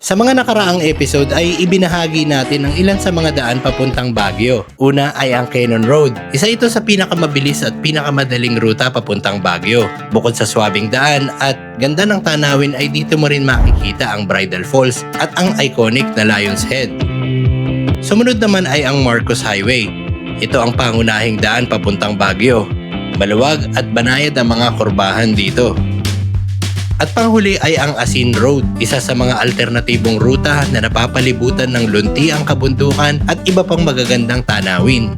Sa mga nakaraang episode ay ibinahagi natin ang ilan sa mga daan papuntang Baguio. Una ay ang Cannon Road. Isa ito sa pinakamabilis at pinakamadaling ruta papuntang Baguio. Bukod sa swabing daan at ganda ng tanawin ay dito mo rin makikita ang Bridal Falls at ang iconic na Lion's Head. Sumunod naman ay ang Marcos Highway. Ito ang pangunahing daan papuntang Baguio. Maluwag at banayad ang mga kurbahan dito. At panghuli ay ang Asin Road, isa sa mga alternatibong ruta na napapalibutan ng lunti ang kabundukan at iba pang magagandang tanawin.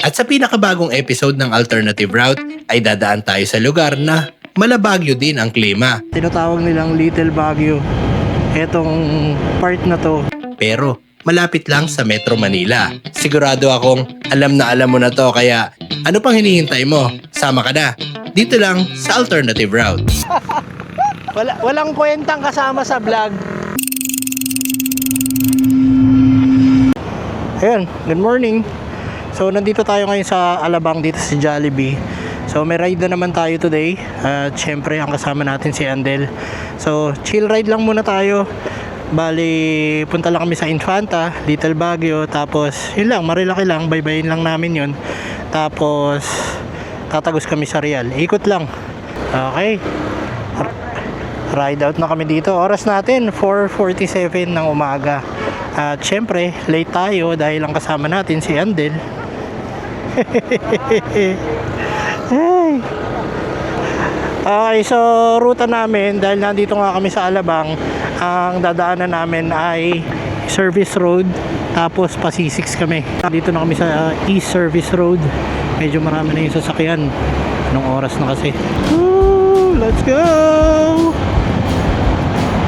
At sa pinakabagong episode ng Alternative Route ay dadaan tayo sa lugar na malabagyo din ang klima. Tinatawag nilang Little Baguio, etong part na to. Pero malapit lang sa Metro Manila. Sigurado akong alam na alam mo na to, kaya ano pang hinihintay mo? Sama ka na dito lang sa Alternative Route. Walang kwentang kasama sa vlog. Ayan, good morning. So nandito tayo ngayon sa Alabang dito sa Jollibee. So may ride na naman tayo today. At syempre ang kasama natin si Andel. So chill ride lang muna tayo. Bali, punta lang kami sa Infanta, Little Baguio. Tapos yun lang, marilaki lang, baybayin lang namin yun. Tapos tatagos kami sa Real, ikot lang. Okay, ride out na kami dito. Oras natin 4:47 ng umaga. At syempre late tayo dahil ang kasama natin si Andel. Hey. Okay, so ruta namin, dahil nandito nga kami sa Alabang, ang dadaanan namin ay Service Road, tapos pa C6 kami. Dito na kami sa East Service Road. Medyo marami na yung sasakyan. Anong oras na kasi? Woo, let's go!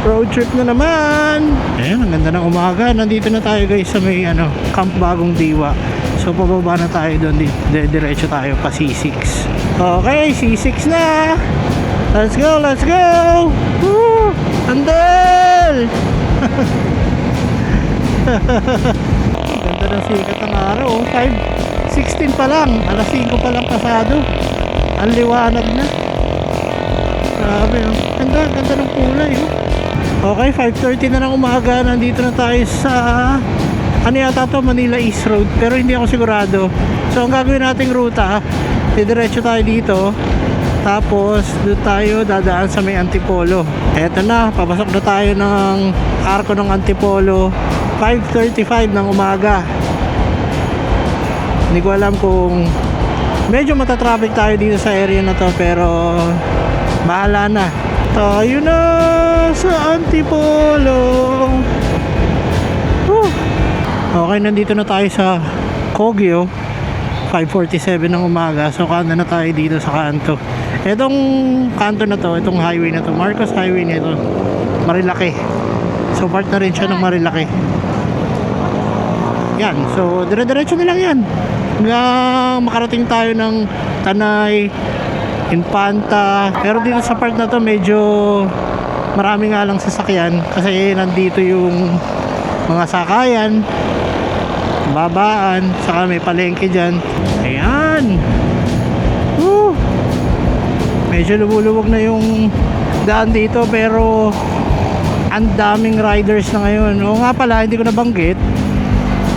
Road trip na naman! Ayan, ang ganda ng umaga. Nandito na tayo guys sa may Camp Bagong Diwa. So pababa na tayo doon, diretso tayo pa C6. Okay, C6 na! Let's go, let's go! Woo! Andel! Ganda ng sikat ng araw. 5:16 pa lang, alas 5 pa lang pasado. Ang liwanag na. Grabe, oh. Ganda ng kulay, oh. Okay, 5:30 na ng umaga. Nandito na tayo sa yata to, Manila East Road, pero hindi ako sigurado. So ang gagawin nating ruta, diretso tayo dito, tapos doon tayo dadaan sa may Antipolo. Eto na, papasok na tayo ng arko ng Antipolo. 5:35 ng umaga. Hindi ko alam kung medyo matatraffic tayo dito sa area na to, pero bahala na. Tayo na sa Antipolo. Okay, nandito na tayo sa Kogyo. 5:47 ng umaga. So kanda na tayo dito sa kanto. Etong kanto na to, itong highway na to, Marcos Highway na ito, Marilaki. So part na rin siya ng Marilaki. Yan, so dire-diretso na lang yan hanggang makarating tayo ng Tanay, Infanta. Pero dito sa part na to medyo marami nga lang sasakyan kasi nandito yung mga sakayan, babaan, saka may palengke dyan. Ayan. Woo! Medyo lumuluwag na yung daan dito, pero ang daming riders na ngayon. Oo nga pala, hindi ko nabanggit,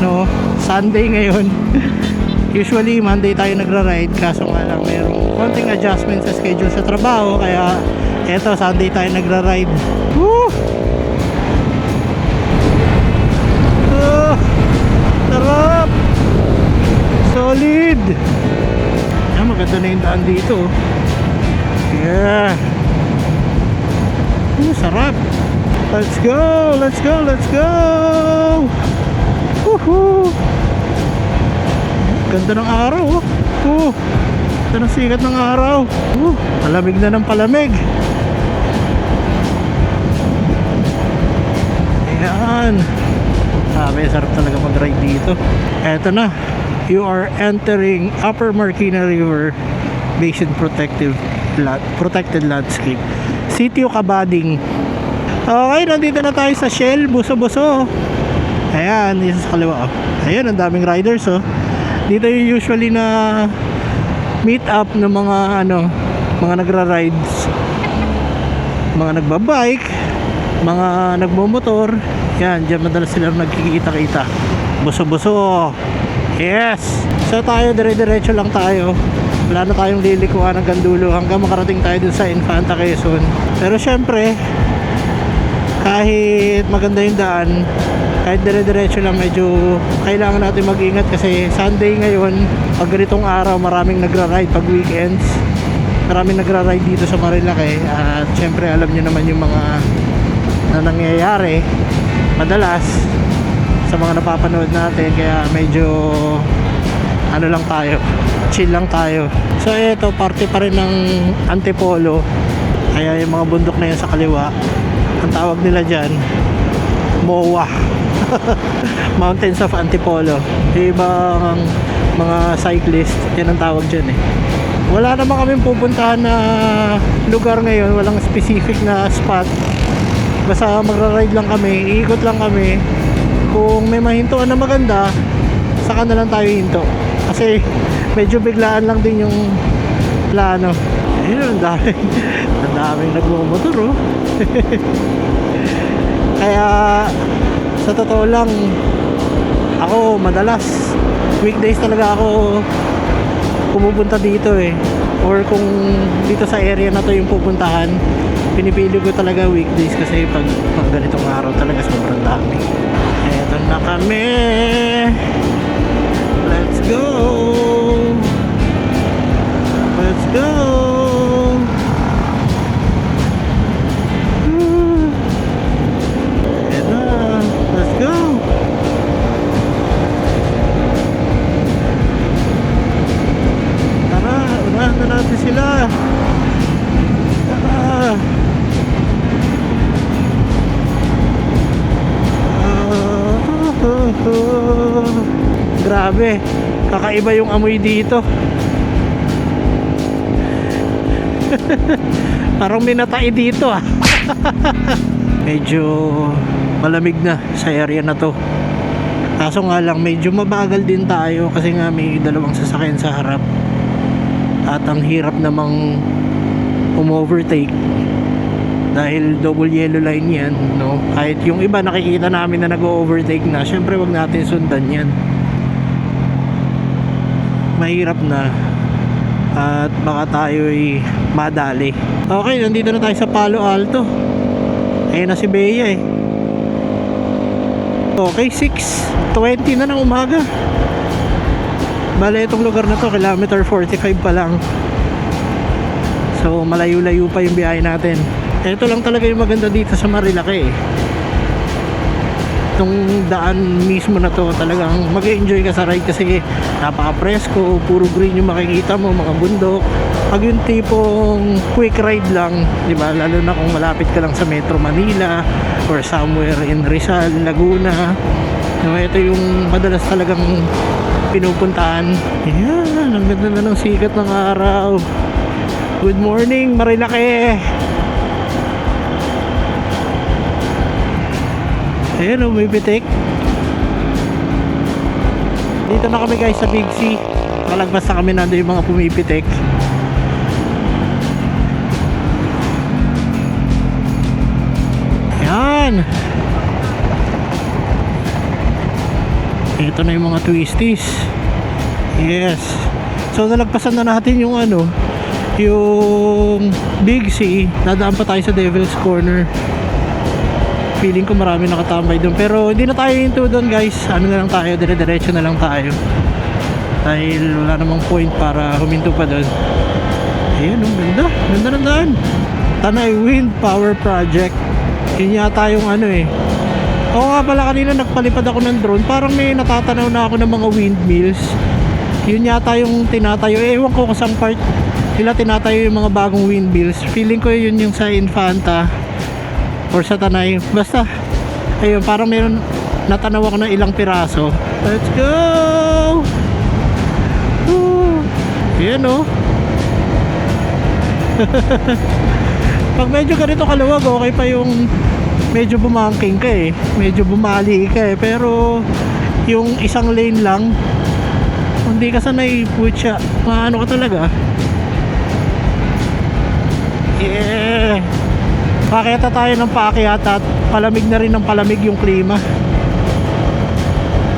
no, Sunday ngayon. Usually Monday tayo nagra-ride, kaso nga lang mayroong konting adjustment sa schedule sa trabaho, kaya eto Sunday tayo nagra-ride. Woo! Sarap! Solid! Ayan, maganda na yung daan dito. Yeah! Sarap! Let's go! Let's go! Let's go! Woohoo! Ganda ng araw, oh! Ganda ng sikat ng araw. Palamig na ng palamig. Ayan. Sabi, sarap talaga mag-ride dito. Eto na, you are entering Upper Marikina River Basin Protected Landscape, Sitio Cabading. Okay, nandito na tayo sa Shell, Buso-Buso. Ayan, isa sa kaliwa. Ayan, ang daming riders, oh. Dito yung usually na meet up ng mga mga nagra-rides, mga nagbabike, mga nagmumotor, yan, dyan madalas silang nagkikita-kita. Buso-buso. Yes. So tayo, dire-diretso lang tayo. Wala na tayong lilikuan hanggang dulo, hanggang makarating tayo dun sa Infanta Quezon. Pero syempre, kahit maganda yung daan, kahit dire-diretso lang, medyo kailangan natin mag-ingat kasi Sunday ngayon. Pag ganitong araw, maraming nagra-ride pag weekends. Maraming nagra-ride dito sa Marilake. At syempre, alam nyo naman yung mga na nangyayari madalas sa mga napapanood natin. Kaya medyo ano lang tayo, chill lang tayo. So ito, parte pa rin ng Antipolo. Kaya yung mga bundok na yan sa kaliwa, ang tawag nila dyan, MOA. Mountains of Antipolo. Yung ibang mga cyclist, yan ang tawag dyan eh. Wala naman kami pupuntahan na lugar ngayon. Walang specific na spot. Basta magra-ride lang kami, iikot lang kami. Kung may mahintuan na maganda, saka na lang tayo hinto. Kasi medyo biglaan lang din yung plano. Ayun, ang daming nagmumotor oh. Kaya sa totoo lang, ako madalas weekdays talaga ako pumupunta dito eh. Or kung dito sa area na to yung pupuntahan, pinipili ko talaga weekdays kasi pag ganitong araw talaga sobrang dami. Eto na kami. Let's go. Let's go. Let's go. Tara, unahan na natin sila. Tara. Grabe, kakaiba yung amoy dito. Parang may natai dito ah. Medyo malamig na sa area na to. Kaso nga lang medyo mabagal din tayo kasi nga may dalawang sasakyan sa harap. At ang hirap namang overtake dahil double yellow line yan, no? Kahit yung iba nakikita namin na nag-overtake na, syempre wag natin sundan yan. Mahirap na at baka tayo'y madali. Okay, nandito na tayo sa Palo Alto. Ayun na si Bea eh. Okay, 6:20 na ng umaga. Bale, itong lugar na to, kilometer 45 pa lang. So, malayo-layo pa yung biyahe natin. Ito lang talaga yung maganda dito sa Marilake eh. Itong daan mismo na to, talagang mag-enjoy ka sa ride kasi napaka-presko, puro green yung makikita mo, mga bundok. Pag yung tipong quick ride lang, di ba, lalo na kung malapit ka lang sa Metro Manila or somewhere in Rizal, Laguna, no, ito yung madalas talagang pinupuntahan. Ayan, ang ganda na ng sikat ng araw. Good morning, Marilake. Ayan o, may bitik. Dito na kami guys sa Big C. Kalagpas na kami, nando yung mga pumipitik. Ayan. Ito na yung mga twisties. Yes. So nalagpasan na natin yung ano, yung Big C. Dadaan pa tayo sa Devil's Corner. Feeling ko marami nakatambay doon, pero hindi na tayo hinto doon guys. Ano na lang tayo, dire-diretso na lang tayo dahil wala namang point para huminto pa doon. Ayan, ang ganda, ganda ng daan. Tanay Wind Power Project, yun yata yung ano eh. Oo nga pala, kanina nagpalipad ako ng drone, parang may natatanaw na ako ng mga windmills. Yun yata yung tinatayo, ewan ko kung saan part nila tinatayo yung mga bagong windmills. Feeling ko yun yung sa Infanta or sa Tanay. Basta ayun, parang meron, natanaw ako ng ilang piraso. Let's go. Ayan o. Pag medyo ganito kaluwag, okay pa yung medyo bumangking ka eh, medyo bumali ka eh. Pero yung isang lane lang, hindi ka sanay, putya, maano ka talaga. Yeah. Pakita tayo ng paakyat at palamig na rin ng palamig yung klima.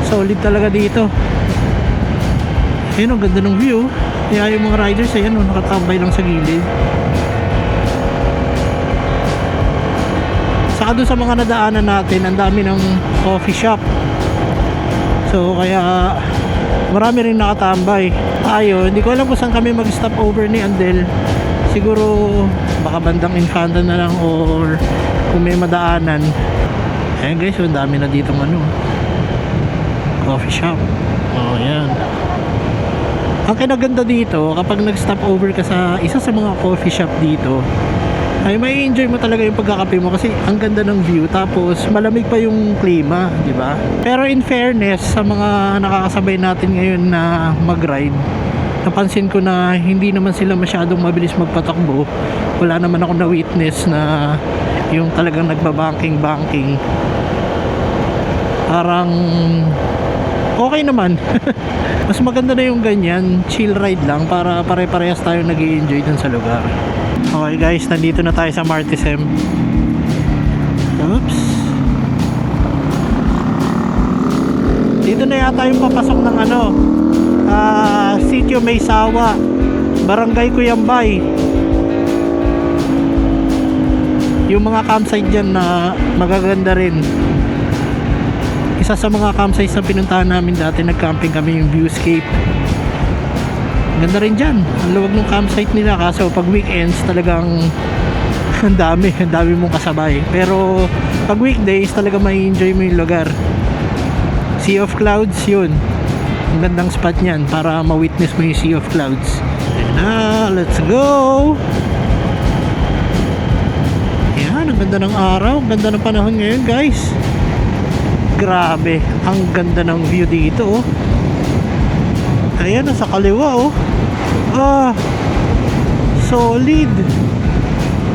Solid talaga dito. Ayun, ang ganda ng view. Kaya yung mga riders, ayan, nakatambay lang sa gilid. Saka doon sa mga nadaanan natin, ang dami ng coffee shop. So kaya marami rin nakatambay. Tayo, hindi ko alam kung saan kami mag-stop over ni Andel. Siguro baka bandang Infanta na lang or kung may madaanan. Ayan guys, ang dami na ditong coffee shop. Oh, ayan. Ang kinaganda dito, kapag nag-stop over ka sa isa sa mga coffee shop dito, ay may enjoy mo talaga yung pagkakape mo kasi ang ganda ng view, tapos malamig pa yung klima, di ba? Pero in fairness sa mga nakakasabay natin ngayon na mag-ride, napansin ko na hindi naman sila masyadong mabilis magpatakbo. Wala naman ako na witness na yung talagang nagbabanking. Parang okay naman. Mas maganda na yung ganyan, chill ride lang para pare-parehas tayo nag-i-enjoy dun sa lugar. Okay guys, nandito na tayo sa Martisem. Oops. Dito na yata yung papasok ng Sitio Maysawa, Barangay Cuyambay. Yung mga campsite dyan na magaganda rin. Isa sa mga campsites na pinuntahan namin dati, nag-camping kami, yung Viewscape. Ganda rin dyan, ang luwag ng campsite nila. Kaso pag weekends talagang ang dami mong kasabay. Pero pag weekdays talaga may enjoy mo yung lugar. Sea of Clouds yun, ang gandang spot nyan para ma-witness mo yung Sea of Clouds. And let's go. Yan, ang ganda ng araw, ang ganda ng panahon ngayon guys. Grabe, ang ganda ng view dito. Ayan, nasa kaliwa solid.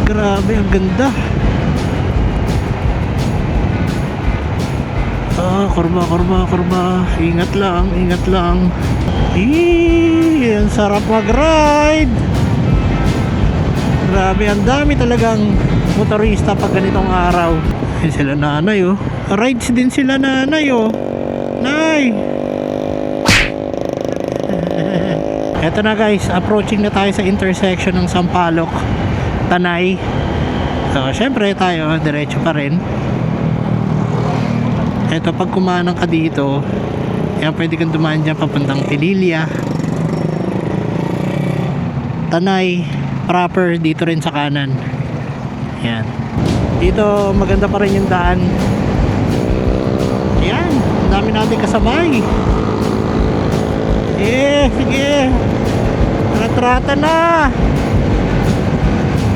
Grabe, ang ganda. Kurba. Ingat lang. Ang sarap mag-ride. Grabe, ang dami talagang motorista pag ganitong araw. Ayan sila nanay rides din sila nanay Nay. Eto na guys, approaching na tayo sa intersection ng Sampaloc Tanay. So syempre tayo diretso pa rin. Eto, pag kumanang ka dito, yan, pwede kang dumaan dyan papuntang Pililya, Tanay proper, dito rin sa kanan. Yan, dito maganda pa rin yung daan. Yan, ang dami natin kasabay. Sige, trata na.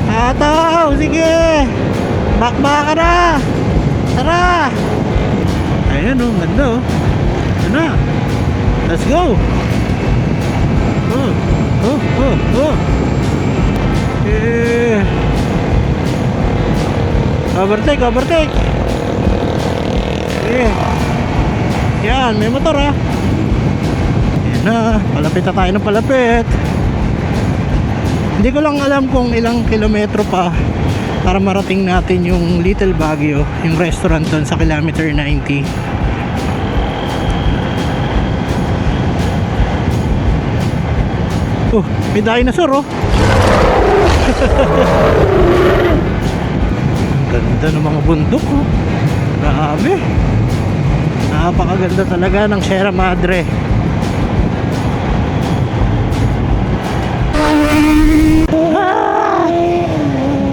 Ataw, sige, bakbaka na. Tara. Ayan ganda Ito na, let's go. Overtake. Yan, may motor Yan na, palapit na tayo ng palapit. Hindi ko lang alam kung ilang kilometro pa para marating natin yung Little Baguio, yung restaurant doon sa kilometer 90. May dinosaur Ang ganda ng mga bundok Grabe, napakaganda talaga ng Sierra Madre.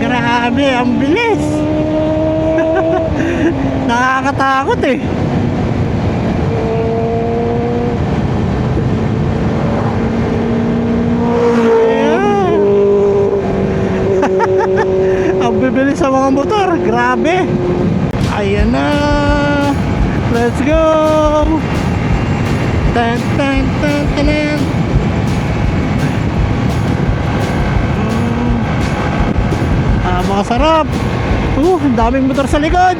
Grabe, ang bilis. Nakakatakot Ang bibilis sa mga motor, grabe. Ayan na, let's go. Tan. Makasarap. Ang daming motor sa likod.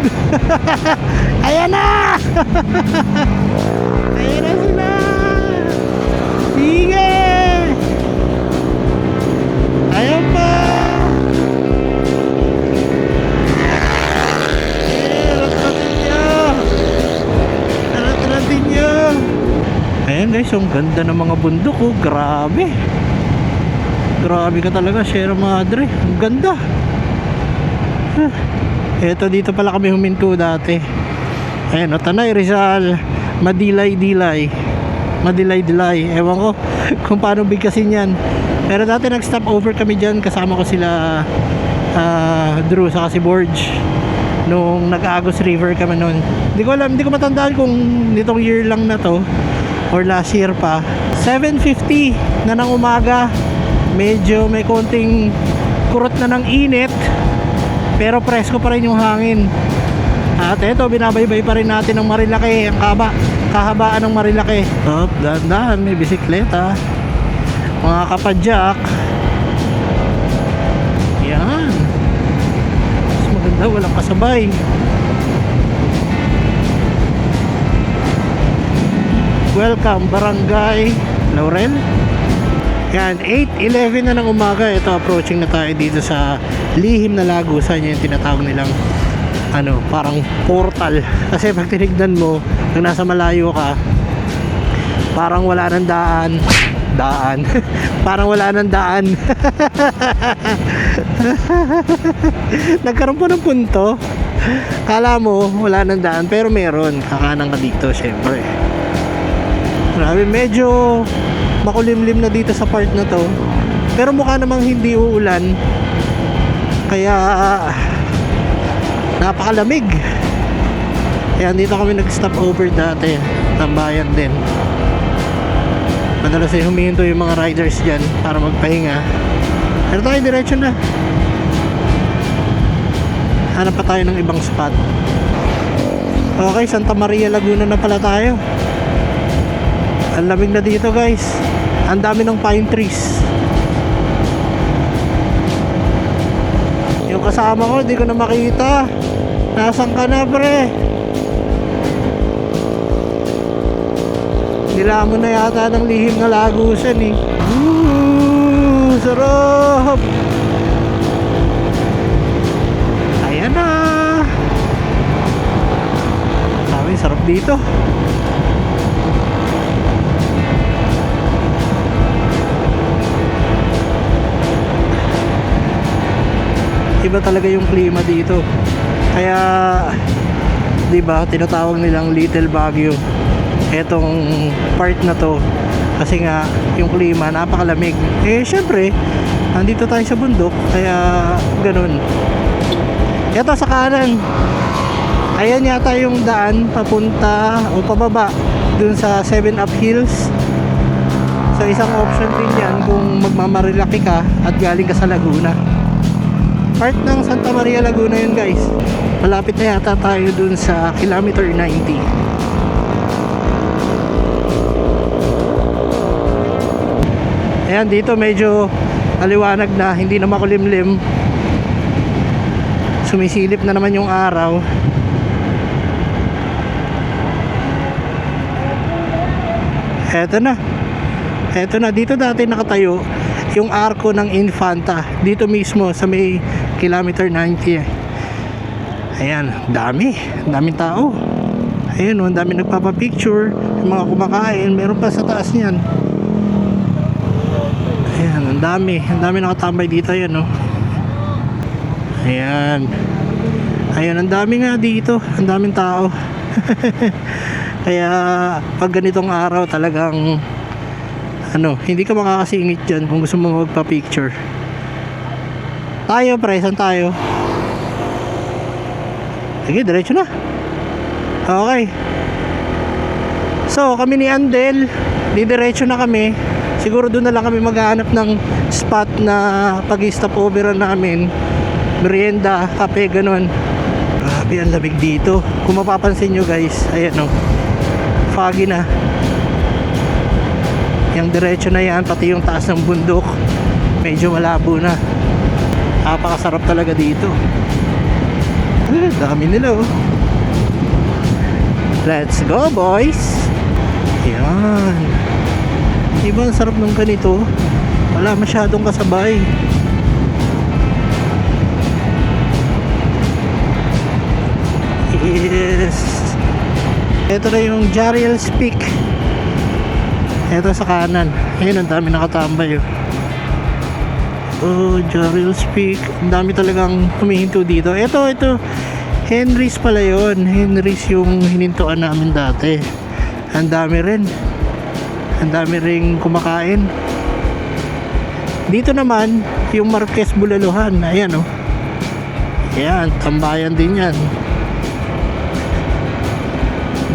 Ayan na. Ayan na sila. Sige. Ayan pa. Ayan guys, ang ganda ng mga bundok oh. Grabe. Grabe ka talaga, Sierra Madre. Ang ganda. Eto, dito pala kami huminto dati. Ayan, Tanay Rizal, Madilay-Dilay. Madilay-Dilay. Ewan ko kung paano bigkasin yan. Pero dati nag-stop over kami dyan. Kasama ko sila Drew saka si Borge nung nag-Agos River kami noon. Hindi ko alam, hindi ko matandaan kung nitong year lang na to or last year pa. 7:50 na ng umaga. Medyo may konting kurot na ng init, pero presko pa rin yung hangin. At eto, binabaybay pa rin natin ng Marilaki. Ang kahabaan ng Marilaki. Up, dahan-dahan, may bisikleta, mga kapadyak. Yan. Mas maganda, walang kasabay. Welcome, Barangay Laurel. Yan, 8:11 na ng umaga. Ito, approaching na tayo dito sa lihim na lagusan. Yung tinatawag nilang parang portal. Kasi pag tinignan mo, nung nasa malayo ka, parang wala nang daan. Parang wala nang daan. Nagkaroon po ng punto. Kala mo wala nang daan, pero meron. Kakanan ka dito, syempre. Grabe, medyo makulimlim na dito sa part na to, pero mukha namang hindi uulan, kaya napakalamig. Ayan, dito kami nag-stop over dati, tambayan din. Madalas ay humihinto yung mga riders dyan para magpahinga. Pero tayo diretso na, hanap pa tayo ng ibang spot. Okay, Santa Maria Laguna na pala tayo. Ang lamig na dito guys. Ang dami ng pine trees. Yung kasama ko, hindi ko na makita. Nasaan ka na, pre? Nilamon na yata ng lihim na lagusan eh. Sarap! Ayan na. Sabi, sarap dito. Iba talaga yung klima dito. Kaya 'di ba, tinatawag nilang Little Baguio etong part na to, kasi nga yung klima napakalamig. Eh syempre, nandito tayo sa bundok, kaya ganun. Ito sa kanan, ayan yata yung daan papunta o pababa dun sa 7 Up Hills. So isang option din yan kung magmamarilaki ka at galing ka sa Laguna. Part ng Santa Maria Laguna yun guys. Malapit na yata tayo dun sa kilometer 90. Ayan, dito medyo maliwanag na, hindi na makulimlim. Sumisilip na naman yung araw. Eto na, dito dati nakatayo yung arko ng Infanta, dito mismo sa may kilometer 90. Ayan, daming tao. Ayan, ang dami nagpapapicture, yung mga kumakain, meron pa sa taas niyan. Ayan, ang dami nakatambay dito. Ayan, ayan, ang dami nga dito, ang daming tao. Kaya pag ganitong araw talagang hindi ka makakasingit dyan kung gusto mo magpa-picture. Tayo pre, saan tayo? Sige, diretso na. Okay. So, kami ni Andel, didiretso na kami. Siguro doon na lang kami maghahanap ng spot na pag-stop over namin. Merienda, kape, ganun. Grabe, ang lamig dito. Kung mapapansin nyo guys, ayan foggy na. Yung diretso na yan, pati yung taas ng bundok, medyo malabo na. Napakasarap talaga dito. Dami nila Let's go boys. Yan. Diba ang sarap ng ganito? Wala masyadong kasabay. Yes. Ito na yung Jariel's Peak. Ito sa kanan. Ayun, ang dami nakatambay oh. Oh, Jarrell's Peak. Ang dami talagang humihinto dito. Ito. Henry's pala yun. Henry's yung hinintuan namin dati. Ang dami rin. Ang dami ring kumakain. Dito naman, yung Marquez Bulaluhan. Ayan oh. Ayan, tambayan din yan.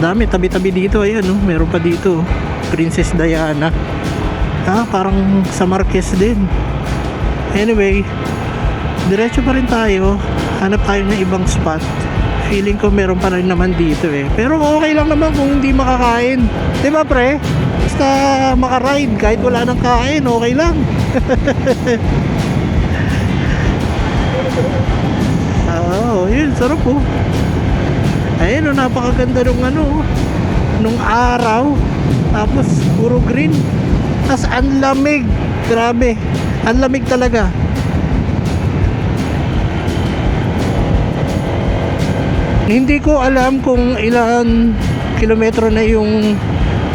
Dami, tabi-tabi dito. Ayan oh, meron pa dito. Princess Diana. Parang sa Marquez din. Anyway, diretso pa rin tayo. Hanap tayo ng ibang spot. Feeling ko meron pa rin naman dito eh. Pero okay lang naman kung hindi makakain. Diba pre? Basta makaride kahit wala nang kain, okay lang. Yun, sarap oh. Ayun oh, napakaganda nung araw. Tapos puro green. Tapos ang lamig. Grabe. Ang lamig talaga. Hindi ko alam kung ilan kilometro na yung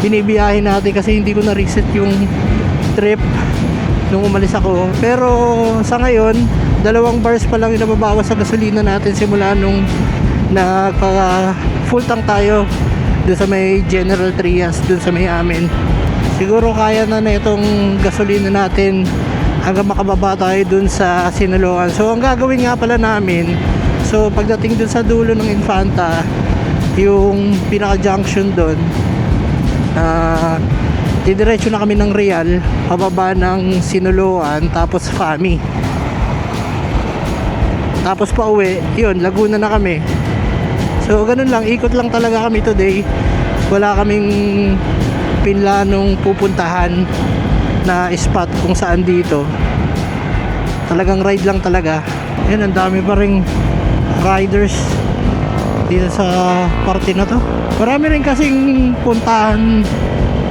binibiyahe natin kasi hindi ko na-reset yung trip nung umalis ako. Pero sa ngayon, 2 bars pa lang yung nababawas sa gasolina natin simula nung full tank tayo dun sa may General Trias, dun sa may amin. Siguro kaya na itong gasolina natin hanggang makababa tayo dun sa Sinaloan. So ang gagawin nga pala namin, so pagdating dun sa dulo ng Infanta, yung pinaka junction dun, didiretso na kami ng Real, pababa ng Sinaloan, tapos Fami, tapos pa uwi, yun, Laguna na kami. So ganun lang, ikot lang talaga kami today. Wala kaming pinlanong pupuntahan na spot kung saan dito. Talagang ride lang talaga. Yan, ang dami pa ring riders dito sa parte na to. Marami rin kasing puntahan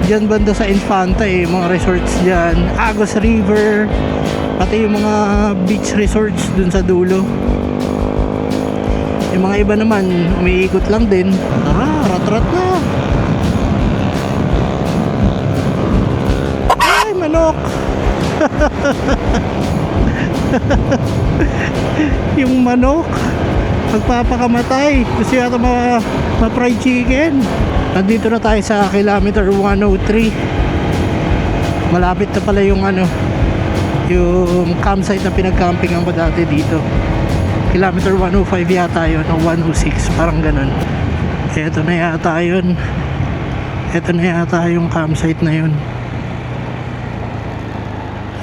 dyan banda sa Infanta eh. Mga resorts dyan, Agos River, pati yung mga beach resorts dun sa dulo. Yung mga iba naman umiikot lang din. Tara, rat-rat na. Ay, manok. Yung manok magpapakamatay. Gusto yata ma-fried chicken. Nandito na tayo sa kilometer 103. Malapit na pala yung yung campsite na pinag-campingan ko dati dito. Kilometer 105 yata yun o 106, parang ganun. Eto na yata yun. Eto na yata yung campsite na yun.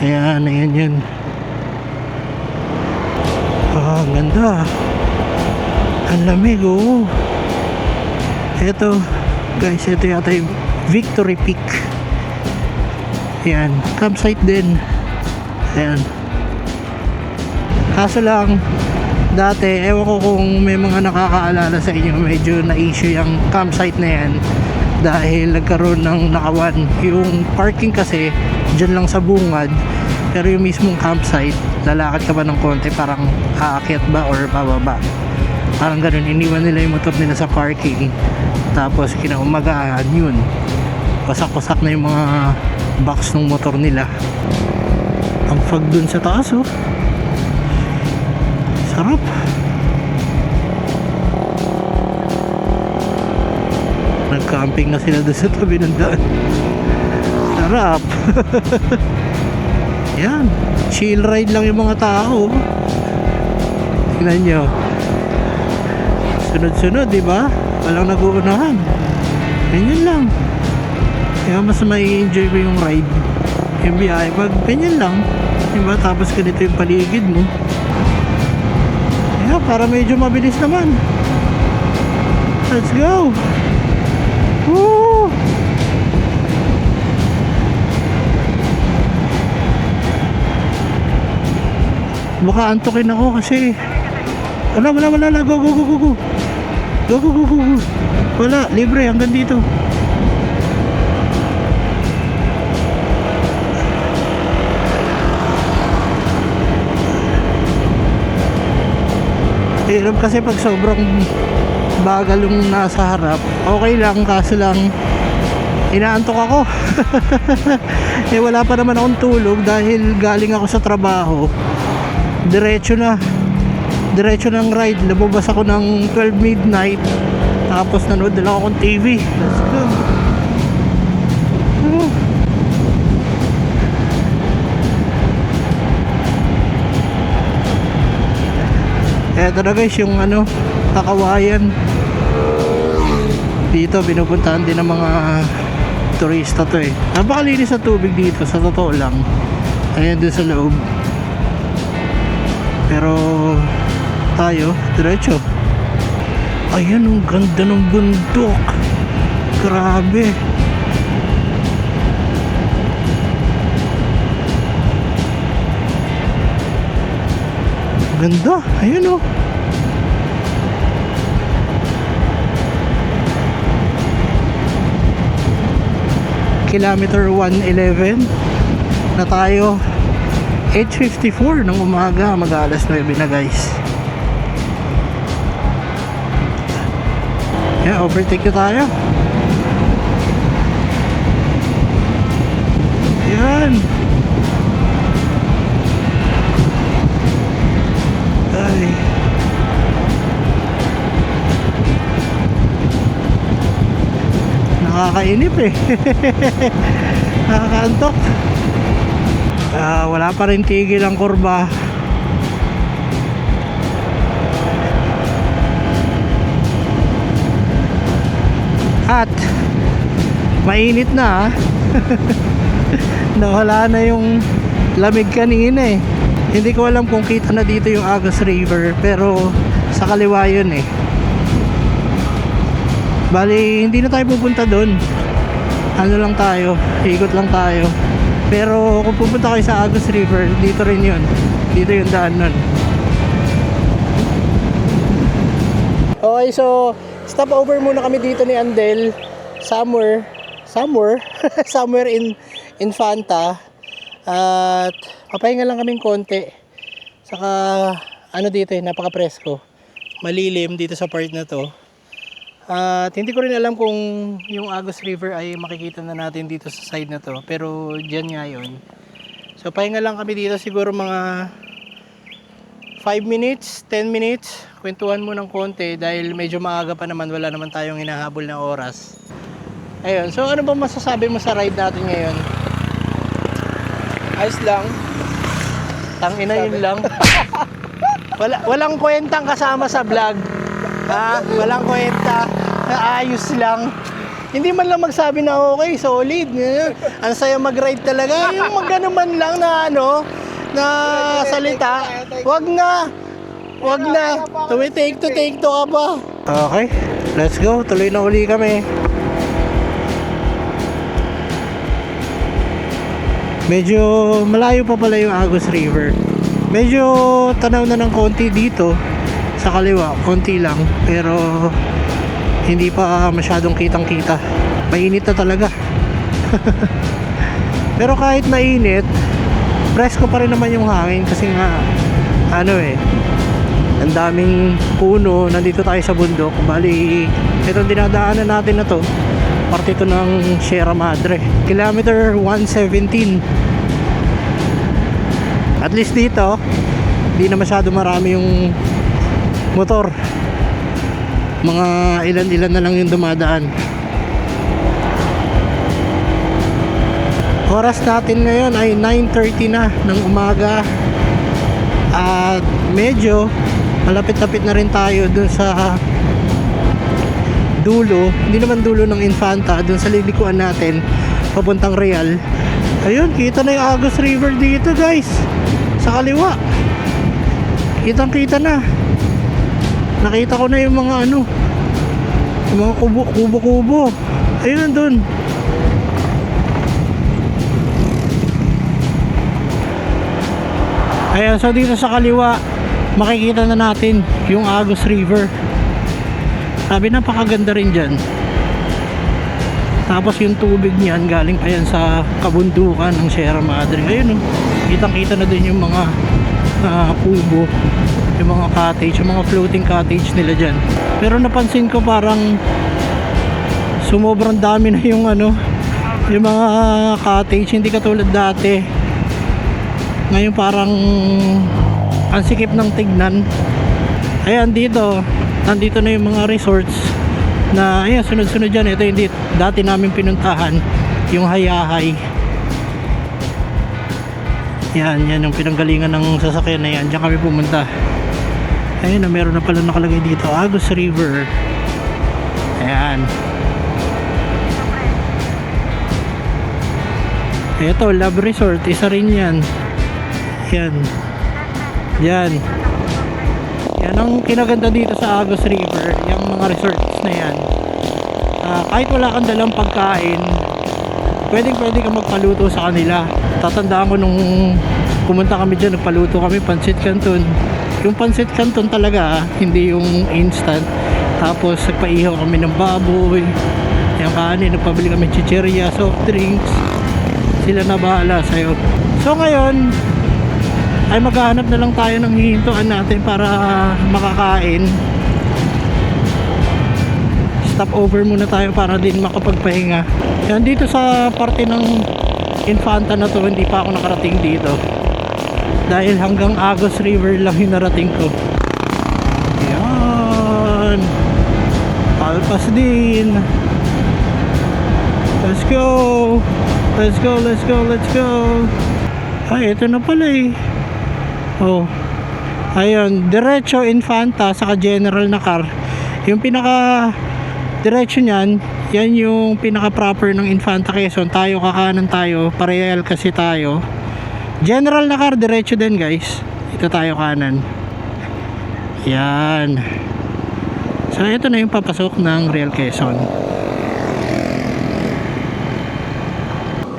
Ayan yun. Ang ganda. Ang lamig oh. Eto guys, eto yata yung Victory Peak. Ayan, campsite din. Ayan. Kaso lang, dati, ewan ko kung may mga nakakaalala sa inyo, medyo na-issue yung campsite na yan dahil nagkaroon ng nakawan. Yung parking kasi, dyan lang sa bungad, pero yung mismong campsite, lalakad ka ba ng konti, parang aakyat ba or bababa. Parang ganun, iniwan nila yung motor nila sa parking. Tapos kinaumagahan yun, wasak-wasak na yung mga box ng motor nila. Ang fog dun sa taas oh. Sarap. Nag-camping na sila doon sa tabi ng daan. Sarap. Yan, chill ride lang yung mga tao. Tingnan nyo, sunod-sunod, diba? Walang nag-uunahan. Ganyan lang. Kaya mas may enjoy mo yung ride, yung biyahe pag ganyan lang, diba? Tapos ganito yung paligid mo. Kaya para medyo mabilis naman. Let's go. Woo! Baka antukin ako kasi wala, go. Go. Wala, libre hanggang dito. Hirap kasi pag sobrang bagal yung nasa harap. Okay lang, kaso lang Inaantok ako. Eh wala pa naman akong tulog dahil galing ako sa trabaho. Diretso ng ride. Lumabas ako ng 12 midnight. Tapos nanood na lang akong TV. Let's go. Eto na guys, yung Kakawayan. Dito binupuntahan din ng mga turista to eh. Napakalinis sa tubig dito, sa totoo lang. Ayan doon sa loob. Pero tayo, diretso. Ayan, ang ganda ng bundok. Grabe. Ganda, ayan oh. Kilometer 111 na tayo. 8:54 ng umaga, mag-alas 9 na guys. Yeah, overtake na tayo. Yan. Ay. Nakakainip eh. Nakakaantok. Wala pa rin tigil ang kurba. At mainit na. Nawala na yung lamig kanina eh. Hindi ko alam kung kita na dito yung Agus River, pero sa kaliwa yun eh. Bali hindi na tayo pupunta doon. Ano lang tayo, ikot lang tayo. Pero kung pupunta kayo sa Agus River, dito rin yun. Dito yung daan nun. Okay, so stop over muna kami dito ni Andel. Somewhere somewhere in Infanta. At papahinga lang kaming konti. Saka dito eh, napaka-presko. Malilim dito sa part na to. At hindi ko rin alam kung yung Agus River ay makikita na natin dito sa side na to. Pero dyan nga yun. So pahinga lang kami dito siguro mga 5 minutes, 10 minutes. Kwentuhan mo ng konti dahil medyo maaga pa naman. Wala naman tayong hinahabol na oras. Ayun. So ano ba masasabi mo sa ride natin ngayon? Ayos lang. Tangina yun lang. Walang kwentang kasama sa vlog. Walang kwenta. Ayos lang. Hindi man lang magsabi na okay, solid. Ang saya mag-ride talaga. Yung magano man lang na na salita. Wag na. Take to ka pa. Okay, let's go. Tuloy na uli kami. Medyo malayo pa pala yung Agus River. Medyo tanaw na ng konti dito sa kaliwa, konti lang, pero hindi pa masyadong kitang-kita. Mainit na talaga. Pero kahit mainit, presko pa rin naman yung hangin kasi nga ang daming puno. Nandito tayo sa bundok. Bali, itong dinadaanan natin na to, parte ito ng Sierra Madre. Kilometer 117. At least dito, hindi na masyado marami yung motor. Mga ilan-ilan na lang yung dumadaan. Oras natin ngayon ay 9:30 na ng umaga. At medyo malapit-lapit na rin tayo dun sa dulo. Hindi naman dulo ng Infanta, dun sa lilikuan natin papuntang Real. Ayun, kita na yung Agus River dito guys, sa kaliwa. Kitang kita na. Nakita ko na yung mga yung mga kubo-kubo. Ayun nandun. Ayan, so dito sa kaliwa makikita na natin yung Agus River. Sabi, napakaganda rin dyan. Tapos yung tubig niyan galing pa yan sa kabundukan ng Sierra Madre. Ayun kitang kita na din yung mga kubo, yung mga cottage, yung mga floating cottage nila dyan. Pero napansin ko parang sumobrang dami na yung yung mga cottage, hindi katulad dati. Ngayon parang ang sikip ng tignan. Ayan, nandito na yung mga resorts na ayan, sunod-sunod dyan. Ito hindi dati namin pinuntahan, yung Hayahay. Yan yung pinanggalingan ng sasakyan na yan. Diyan kami pumunta. Ayun na, meron na pala nakalagay dito, Agus River. Ayan. Ito, Love Resort, isa rin yan. Yan. Yan ang kinaganda dito sa Agus River, yung mga resorts na yan. Kahit wala kang dalang pagkain, pwede ka magpaluto sa kanila. Tatandaan ko nung pumunta kami dyan, nagpaluto kami pancit canton. Yung pancit canton talaga, hindi yung instant. Tapos nagpaihaw kami ng baboy, yung kanin, nagpabili kami chicheria, soft drinks. Sila na bahala sa'yo. So ngayon ay maghahanap na lang tayo ng hihintuan natin para makakain. Stop over muna tayo para din makapagpahinga. Yan, dito sa parte ng Infanta na to, hindi pa ako nakarating dito dahil hanggang Agus River lang yung narating ko. Yan, Palpas din. Let's go. Ay, ito na pala eh. Oh, ayun, diretso Infanta saka general na car. Yung pinaka diretso niyan, yan yung pinaka proper ng Infanta Quezon. Tayo kakanan tayo, parehal kasi tayo. General na car diretso din guys. Ito tayo kanan. Yan. So ito na yung papasok ng Real Quezon.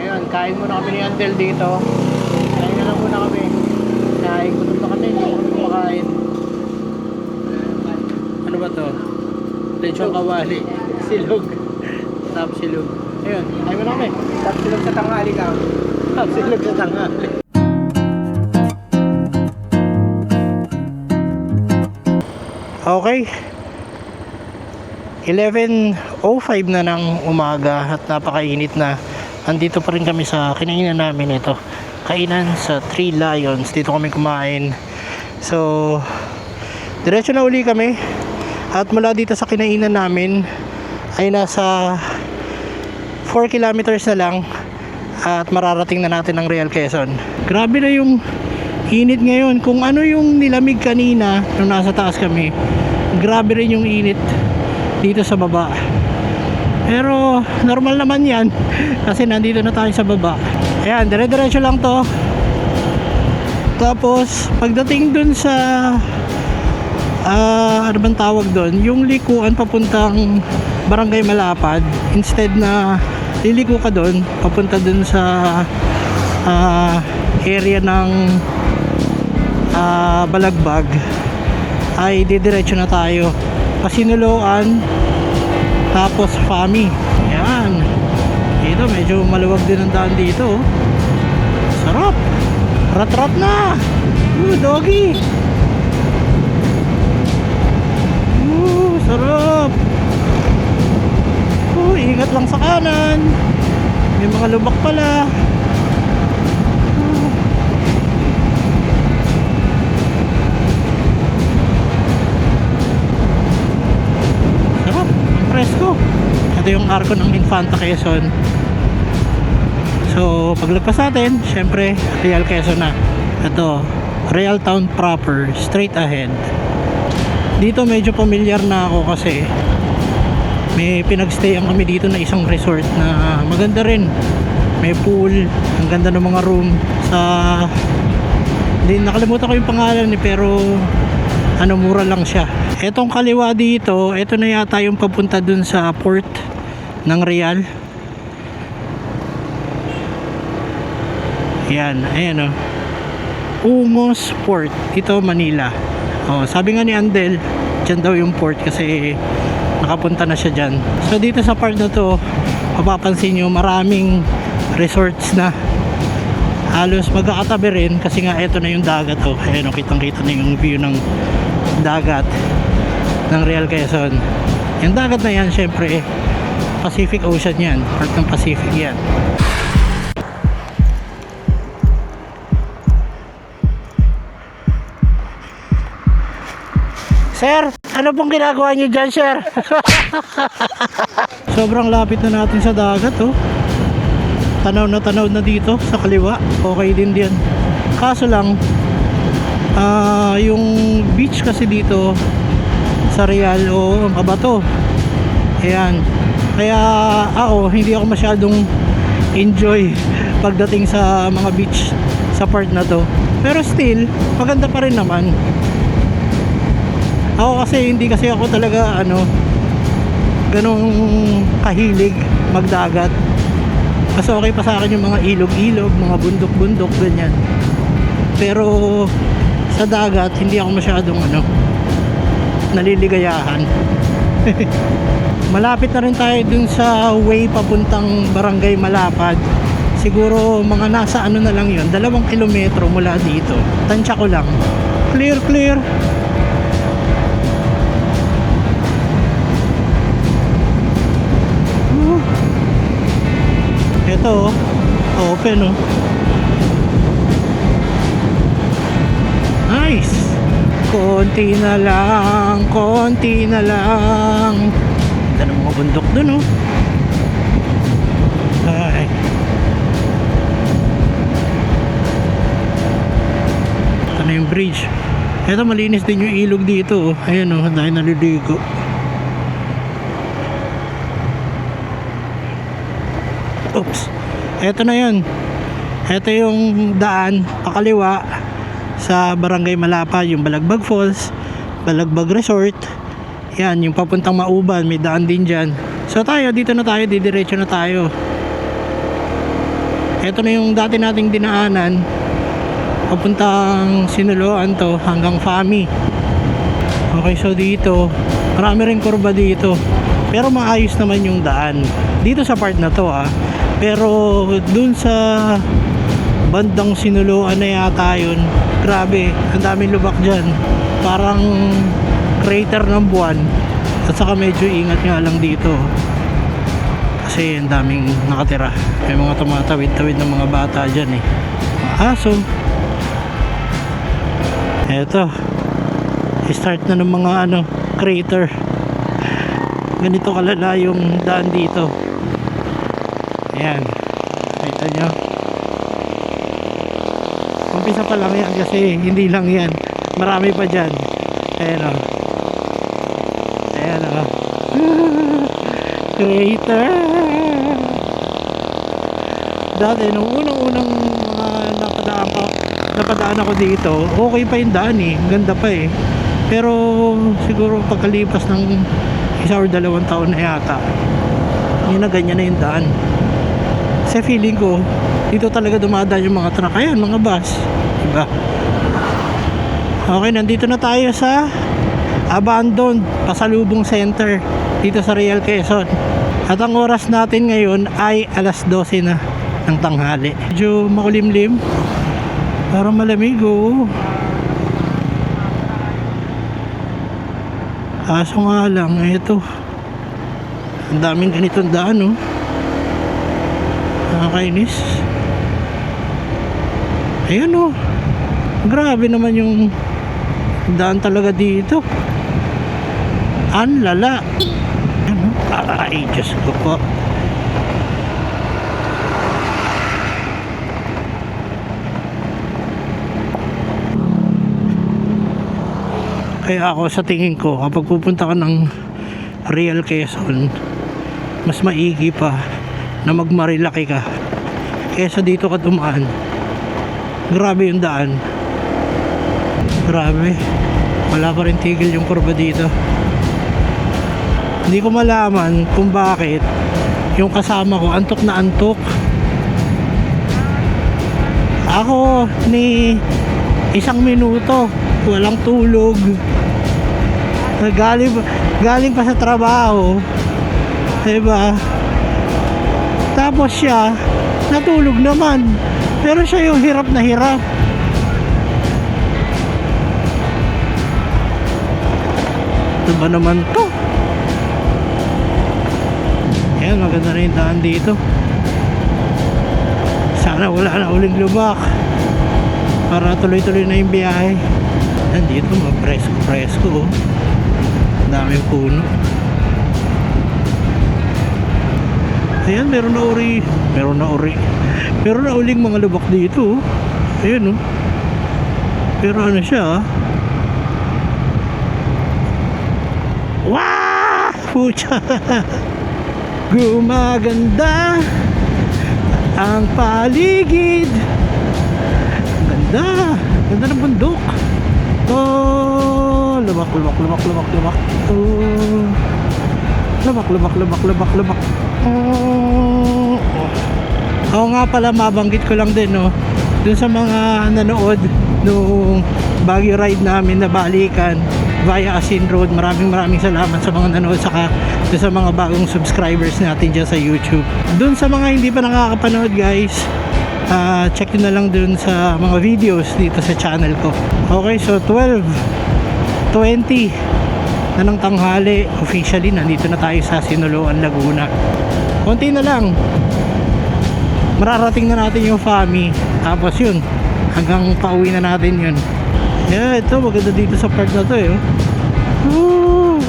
Ayun, kain muna kami ni Andel dito. Kain na lang muna kami. Gutom na kami, hindi kami kumakain. Ano ba to? Lechong kawali. Silog. Tap silog. Ayun, kain mo na kami. Tap silog sa tanghali ka. Tap silog sa tanghali. Okay. 11:05 na ng umaga at napakainit na. Andito pa rin kami sa kinainan namin ito. Kainan sa Three Lions. Dito kami kumain. So diretso na uli kami. At mula dito sa kinainan namin ay nasa 4 kilometers na lang at mararating na natin ang Real Quezon. Grabe na yung init ngayon. Kung ano yung nilamig kanina nung nasa taas kami, grabe rin yung init dito sa baba. Pero normal naman yan kasi nandito na tayo sa baba. Ayan, dire-diretso lang to. Tapos pagdating dun sa ano bang tawag dun, yung likuan papuntang Barangay Malapad, instead na liliko ka dun papunta dun sa area ng Balagbag, ay didiretso na tayo Pasinuloan tapos Fami. Ayan, dito medyo maluwag din ang daan dito. Sarap, rat-rat na. Doggy. Sarap. Ingat lang sa kanan, may mga lubak pala. Sarap, presko. Ito yung arko ng Infanta Quezon. So paglagpas natin, syempre Real Quezon na. Ito, Real Town proper, straight ahead. Dito medyo familiar na ako kasi may pinagstayan kami dito na isang resort na maganda rin. May pool, ang ganda ng mga room sa, hindi, nakalimutan ko yung pangalan pero ano, mura lang siya. Etong kaliwa dito, ito na yata yung papunta dun sa port ng Real. Yan, ayan o, Umos Port, ito Manila. Sabi nga ni Andel, dyan daw yung port kasi nakapunta na siya dyan. So dito sa part na to, mapapansin nyo maraming resorts na halos magkakatabi rin kasi nga eto na yung dagat. Ayan, kitang kita na yung view ng dagat ng Real Quezon. Yung dagat na yan syempre Pacific Ocean yan, part ng Pacific yan. Sir, ano pong ginagawa niyo dyan, sir? Sobrang lapit na natin sa dagat, oh. Tanaw na dito sa kaliwa. Okay din diyan. Kaso lang, yung beach kasi dito sa Real o Mabato. Ayan. Kaya hindi ako masyadong enjoy pagdating sa mga beach sa part na to. Pero still, maganda pa rin naman. Ako kasi hindi kasi ako talaga ganong kahilig magdagat. Mas okay pa sa akin yung mga ilog-ilog, mga bundok-bundok, ganyan. Pero sa dagat, hindi ako masyadong naliligayahan. Malapit na rin tayo dun sa way papuntang Barangay Malapad. Siguro mga nasa na lang yun, 2 kilometro mula dito. Tansya ko lang. Clear, clear. Ito, open, oh. Nice. Konti na lang. Ito na mga bundok dun, oh. Ay. Ito na yung bridge. Ito, malinis din yung ilog dito, oh. Ayan, oh, dahil naliligo. Oops. Ito na yun. Ito yung daan pakaliwa sa Barangay Malapad, yung Balagbag Falls, Balagbag Resort. Yan, yung papuntang Mauban, may daan din dyan. So tayo, dito na tayo, didiretso na tayo. Ito na yung dati nating dinaanan, papuntang Sinuloan to, hanggang Fami. Okay, so dito, marami rin kurba dito. Pero maayos naman yung daan. Dito sa part na to, Pero dun sa bandang Sinuloan na yata yun, grabe, ang daming lubak dyan. Parang crater ng buwan. At saka medyo ingat nga lang dito. Kasi ang daming nakatira. May mga tumatawid-tawid ng mga bata dyan, eh. Mga aso. Eto. Start na ng mga crater. Ganito kalala yung daan dito. Ayan. Kita nyo. Umpisa pa lang yan kasi hindi lang yan. Marami pa dyan. Ayan, o. Ayan, o. Crater. Dati, nung unang mga napadaan ako dito, okay pa yung daan, eh. Ganda pa, eh. Pero siguro pagkalipas ng 1 or 2 taon na yata, yun na ganyan na yung daan. Kasi feeling ko dito talaga dumadaan yung mga truck. Ayan, mga bus, diba? Okay, nandito na tayo sa abandoned pasalubong center dito sa Real Quezon. At ang oras natin ngayon ay 12:00 na ng tanghali. Medyo makulimlim, parang malamig, oh. Kaso nga lang, ito, ang daming ganitong daan, oh. Nakakainis. Ayan, oh. Grabe naman yung daan talaga dito. Ang lala. Ano? Ay, Diyos ko po. Kaya ako, sa tingin ko, kapag pupunta ka ng Real Quezon, mas maigi pa na magmarilaki ka kesa dito ka dumaan. Grabe yung daan. Grabe. Wala pa rin tigil yung kurba dito. Hindi ko malaman kung bakit yung kasama ko antok na antok. Ako ni 1 minuto walang tulog. Galing pa sa trabaho, diba? Tapos siya natulog naman, pero siya yung hirap na hirap. Ano ba naman to? Ayan, Ayan, maganda na yung daan dito. Sana wala na uling lubak para tuloy-tuloy na yung biyahe. Nandito presko-presko, oh. Daming puno. Ayan, meron na uling mga lubak dito, oh. Ayan, oh. Pero ano siya, ah. Wow! Pucha! Gumaganda ang paligid. Ganda ng bundok. Oh, lubak. Oh, lubak. Oh. Oo nga pala, mabanggit ko lang din, no, dun sa mga nanood nung Baguio ride namin na balikan via Asin Road. Maraming salamat sa mga nanood, saka dun sa mga bagong subscribers natin dyan sa YouTube. Dun sa mga hindi pa nakakapanood, guys, check nyo na lang dun sa mga videos dito sa channel ko. Okay, so 12:20 na ng tanghali. Officially, nandito na tayo sa Sinuluan, Laguna. Konti na lang, mararating na natin yung FAMI. Tapos yun, hanggang pauwi na natin yun. Yeah, ito maganda dito sa part na to, eh. Woo!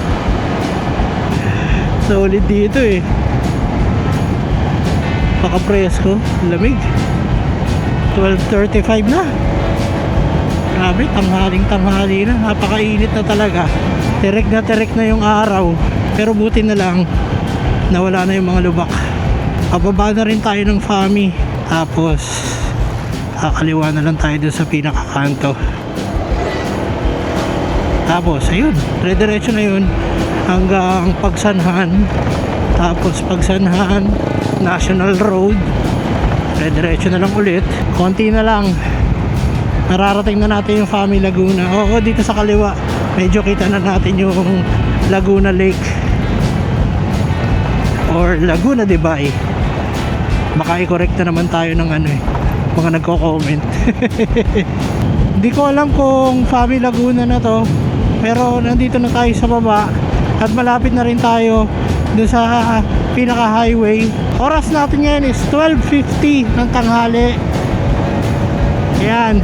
Solid dito, eh. Paka-presko, lamig. 12:35 na. Grabe, tanghali na. Napakainit na talaga. Terek na yung araw. Pero buti na lang, nawala na yung mga lubak. Pababa na rin tayo ng FAMI. Tapos kakaliwa na lang tayo dun sa pinakakanto. Tapos ayun, diretso na yun hanggang Pagsanhan. Tapos Pagsanhan, National Road, diretso na lang ulit. Konti na lang, mararating na natin yung FAMI Laguna. Oo, dito sa kaliwa medyo kita na natin yung Laguna Lake or Laguna de Bay. Baka i-correct na naman tayo ng ano, eh, mga nagko-comment. Hindi ko alam kung FAMI Laguna na to, pero nandito na tayo sa baba at malapit na rin tayo dun sa pinaka highway. Oras natin ngayon is 12:50 ng tanghali. Ayan,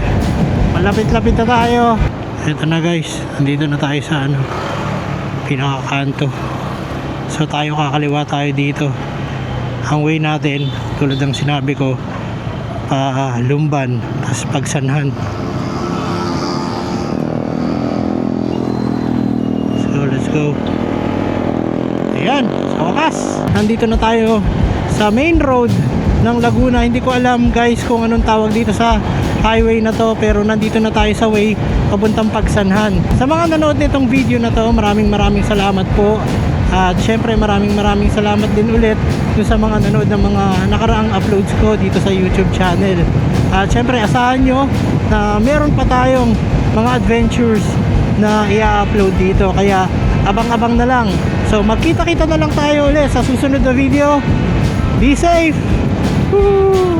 malapit-lapit na tayo. Ito na, guys, nandito na tayo sa ano, pinakakanto. So tayo, kakaliwa tayo dito. Ang way natin, tulad ng sinabi ko, Lumban, tapos Pagsanhan. So let's go. Ayan, sa wakas, nandito na tayo sa main road ng Laguna. Hindi ko alam, guys, kung anong tawag dito sa highway na to, pero nandito na tayo sa way papuntang Pagsanhan. Sa mga nanood nitong video na to, maraming salamat po. At syempre maraming salamat din ulit sa mga nanood ng mga nakaraang uploads ko dito sa YouTube channel. At syempre asahan nyo na meron pa tayong mga adventures na i-upload dito, kaya abang-abang na lang. So magkita-kita na lang tayo ulit sa susunod na video. Be safe! Woo!